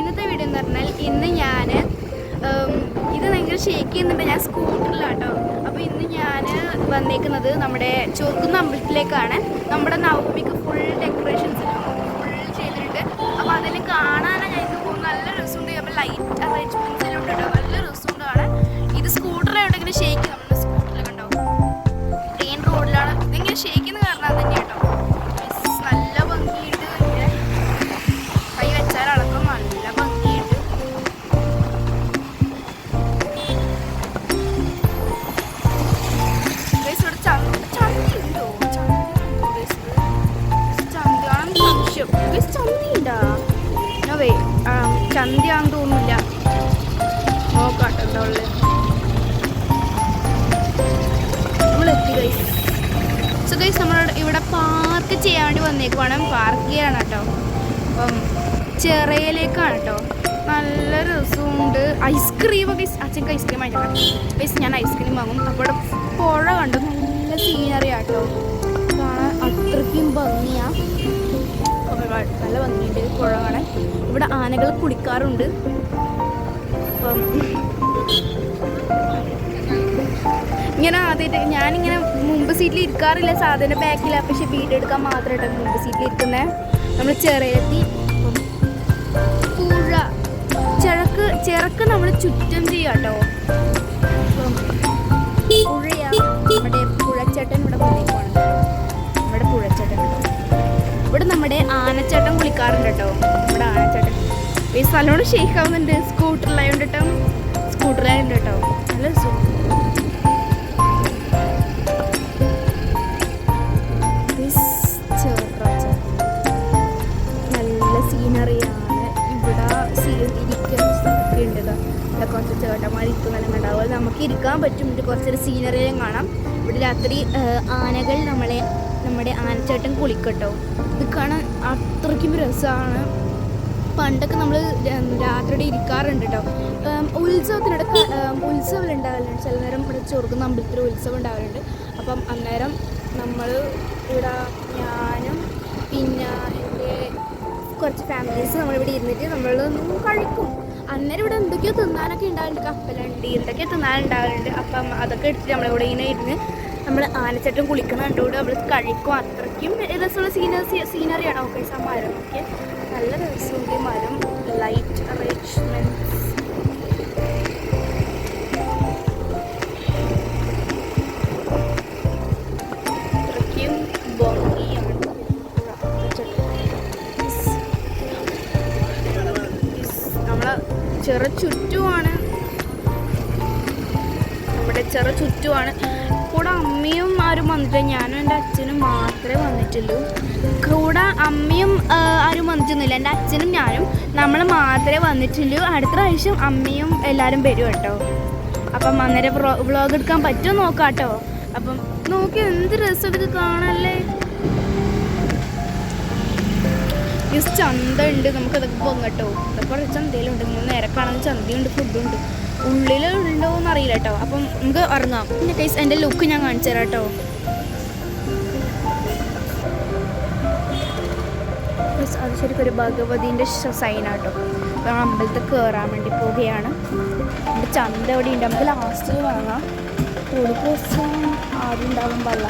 ഇന്നത്തെ വീഡിയോ എന്ന് പറഞ്ഞാൽ ഇന്ന് ഞാൻ ഇത് ഭയങ്കര ഷേക്ക് ചെയ്യുന്നുണ്ട്. ഞാൻ സ്കൂട്ടറിലാട്ടോ. അപ്പോൾ ഇന്ന് ഞാൻ വന്നേക്കുന്നത് നമ്മുടെ ചോർക്കുന്ന അമ്പലത്തിലേക്കാണ്. നമ്മുടെ നവമിക്ക് ഫുൾ ഡെക്കറേഷൻസിനും ഫുൾ ചെയ്തിട്ടുണ്ട്. അപ്പോൾ അതിൽ കാണാനാണ് ഞാൻ ഇത് പോകുന്നത്. നല്ല രസമുണ്ട്. അപ്പോൾ ലൈറ്റ് അറേഞ്ച്മെൻറ്റ്സിലും ഉണ്ട് കേട്ടോ. നല്ല രസമുണ്ട് കാണാൻ. ഇത് സ്കൂട്ടറിലായിട്ട് ഇങ്ങനെ ഷേക്ക് നമ്മുടെ സ്കൂട്ടറിലൊക്കെ ഉണ്ടാവും. മെയിൻ റോഡിലാണ് ഇതിങ്ങനെ ഷേക്ക് ചെയ്യുന്ന കാരണം അത് തന്നെ കേട്ടോ. നല്ല ഭംഗിയുണ്ട്. ഇങ്ങനെ കൈ വെച്ചാലടക്കം നല്ല ഭംഗിയുണ്ട്. ഇവിടെ ചന്തി ഉണ്ടോ? ചന്തിയാണെന്ന് സംശയം. ചന്തി ഉണ്ടാ ചന്തിയാണെന്ന് തോന്നുന്നില്ല. നോക്കാട്ടോ എന്താ ഉള്ളത്. നമ്മളെത്തി ഗൈസ്. സോ ഗൈസ് നമ്മൾ ഇവിടെ പാർക്ക് ചെയ്യാൻ വേണ്ടി വന്നേക്കുവാണ്. പാർക്ക് ചെയ്യാണ് കേട്ടോ. അപ്പം ചിറയിലേക്കാണ് കേട്ടോ. നല്ല രസമുണ്ട്. ഐസ്ക്രീമൊക്കെ അച്ഛനക്ക് ഐസ്ക്രീം ആയിട്ടാണ് ഗൈസ്. ഞാൻ ഐസ്ക്രീം വാങ്ങും. അപ്പോൾ പുഴ കണ്ടു. നല്ല സീനറി ആട്ടോ. കാണാൻ അത്രയ്ക്കും ഭംഗിയാണ്. നല്ല ഭംഗിയുണ്ട് പുഴ കാണാൻ. ഇവിടെ ആനകൾ കുളിക്കാറുണ്ട്. അപ്പം ഇങ്ങനെ ആദ്യമായിട്ട് ഞാനിങ്ങനെ മുമ്പ് സീറ്റിൽ ഇരിക്കാറില്ല. സാധാരണ ബാക്കിലാണ്. പക്ഷെ വീഡിയോ എടുക്കാൻ മാത്രമായിട്ടാണ് മുമ്പ് സീറ്റിൽ ഇരിക്കുന്നത്. നമ്മൾ ചിറയിലെത്തി. പുഴ ചിറക്ക് നമ്മൾ ചുറ്റം ചെയ്യാം കേട്ടോ. പുഴയാ നമ്മുടെ പുഴച്ചേട്ടൻ ഇവിടെ കൊണ്ടേക്കുവാണ്. നമ്മുടെ പുഴച്ചേട്ടൻ കേട്ടോ. ഇവിടെ നമ്മുടെ ആനച്ചേട്ടൻ കുളിക്കാറുണ്ട് കേട്ടോ. ഇവിടെ ആനച്ചേട്ടൻ ഈ സ്ഥലമാണ് ഷേക്കാവുന്നുണ്ട്. സ്കൂട്ടറിലായോണ്ട് കേട്ടോ. സ്കൂട്ടറിലായുണ്ട് കേട്ടോ. നല്ല രസം. നല്ല സീനറിയാണ്. ഇവിടെ ഇരിക്കുന്ന സ്ഥലമൊക്കെ ഉണ്ട്. ഇവിടെ കുറച്ച് ചേട്ടന്മാർ ഇരിക്കുന്നെല്ലാം ഉണ്ടാവും. അത് നമുക്ക് ഇരിക്കാൻ പറ്റും. ഇത് കുറച്ചൊരു സീനറിയും കാണാം. ഇവിടെ രാത്രി ആനകൾ നമ്മുടെ ആനച്ചേട്ടൻ കുളിക്കട്ടോ. ഇത് കാണാൻ അത്രയ്ക്കും രസമാണ്. പണ്ടൊക്കെ നമ്മൾ രാത്രിയുടെ ഇരിക്കാറുണ്ട് കേട്ടോ. ഉത്സവത്തിനിടയ്ക്ക് ഉത്സവം ഉണ്ടാവലുണ്ട്. ചില നേരം ഇവിടെ ചോർക്കുന്ന അമ്പലത്തിൽ ഉത്സവം ഉണ്ടാവലുണ്ട്. അപ്പം അന്നേരം നമ്മൾ ഇവിടെ ഞാനും പിന്നെ എൻ്റെ കുറച്ച് ഫാമിലീസ് നമ്മളിവിടെ ഇരുന്നിട്ട് നമ്മൾ കഴിക്കും. അന്നേരം ഇവിടെ എന്തൊക്കെയോ തിന്നാനൊക്കെ ഉണ്ടാവുന്നുണ്ട്. കപ്പലുണ്ട്, എന്തൊക്കെയോ തിന്നാനുണ്ടാവുന്നുണ്ട്. അപ്പം അതൊക്കെ എടുത്തിട്ട് നമ്മളിവിടെ ഇങ്ങനെ ഇരുന്ന് നമ്മൾ ആനച്ചട്ടം കുളിക്കുന്ന കണ്ടുകൊണ്ട് നമ്മൾ കഴിക്കും. അത്രയ്ക്കും രസമുള്ള സീനറിയാണ്. ഓക്കെ ആ മരം ഒക്കെ നല്ല രസമുണ്ട്. മരം ലൈറ്റ് അറേഞ്ച്മെൻറ്റ്സ് അത്രയ്ക്കും ഭംഗിയാണ്. നമ്മളെ ചുറ്റുമാണ്. നമ്മുടെ ചുറ്റുമാണ്. കൂടെ അമ്മയും ആരും വന്നിട്ടില്ല. ഞാനും എൻ്റെ അച്ഛനും മാത്രമേ വന്നിട്ടുള്ളൂ. കൂടെ അമ്മയും ആരും വന്നിട്ടൊന്നുമില്ല. എൻ്റെ അച്ഛനും ഞാനും നമ്മൾ മാത്രമേ വന്നിട്ടുള്ളൂ. അടുത്ത പ്രാവശ്യം അമ്മയും എല്ലാവരും വരും കേട്ടോ. അപ്പം അന്നേരം വ്ളോഗ് എടുക്കാൻ പറ്റുമോ നോക്കാം കേട്ടോ. അപ്പം നോക്കി എന്ത് രസം ഇതൊക്കെ കാണാനല്ലേ. ചന്ത ഉണ്ട്. നമുക്കതൊക്കെ പോകും കേട്ടോ. ഇതൊക്കെ ചന്തയിലുണ്ട്. നേരെ കാണുന്ന ചന്തയുണ്ട്, ഫുഡുണ്ട്. ഉള്ളിൽ ഉണ്ടോയെന്ന് അറിയില്ല കേട്ടോ. അപ്പം നമുക്ക് ഇറങ്ങാം. പിന്നെ കേസ് എൻ്റെ ലുക്ക് ഞാൻ കാണിച്ചു തരാം കേട്ടോ. അത് ശരിക്കും ഒരു ഭഗവതിൻ്റെ സൈനാട്ടോ. അപ്പം അമ്പലത്തിൽ കയറാൻ വേണ്ടി പോവുകയാണ്. നമ്മുടെ ചന്ത എവിടെ ഉണ്ട്. നമുക്ക് ലാസ്റ്റ് വാങ്ങാം. കൂടുതൽ ആരും ഉണ്ടാവും വല്ല.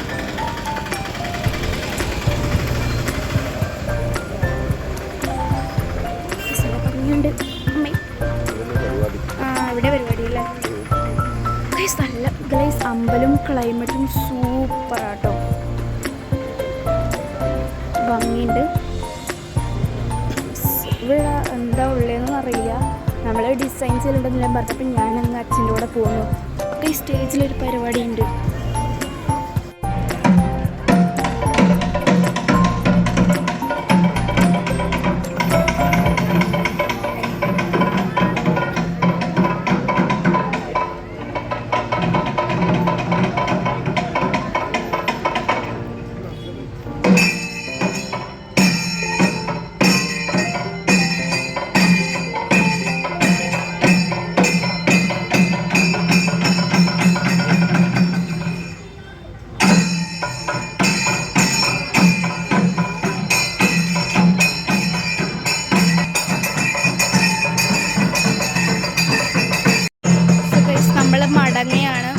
ഭംഗിയുണ്ട്. അമ്മേ ഇവിടെ പരിപാടിയില്ലേ ഗൈസ്. നല്ല ഗൈസ് അമ്പലം ക്ലൈമറ്റും സൂപ്പറാട്ടോ. ഭംഗിയുണ്ട്. ഇവിടെ എന്താ ഉള്ളതെന്ന് അറിയില്ല. നമ്മൾ ഡിസൈൻസിലുണ്ടെന്നെല്ലാം പറഞ്ഞപ്പോൾ ഞാനങ്ങ് അച്ഛൻ്റെ കൂടെ പോകുന്നു. ഈ സ്റ്റേജിലൊരു പരിപാടി ഉണ്ട്. നാടങ്ങയാണ്.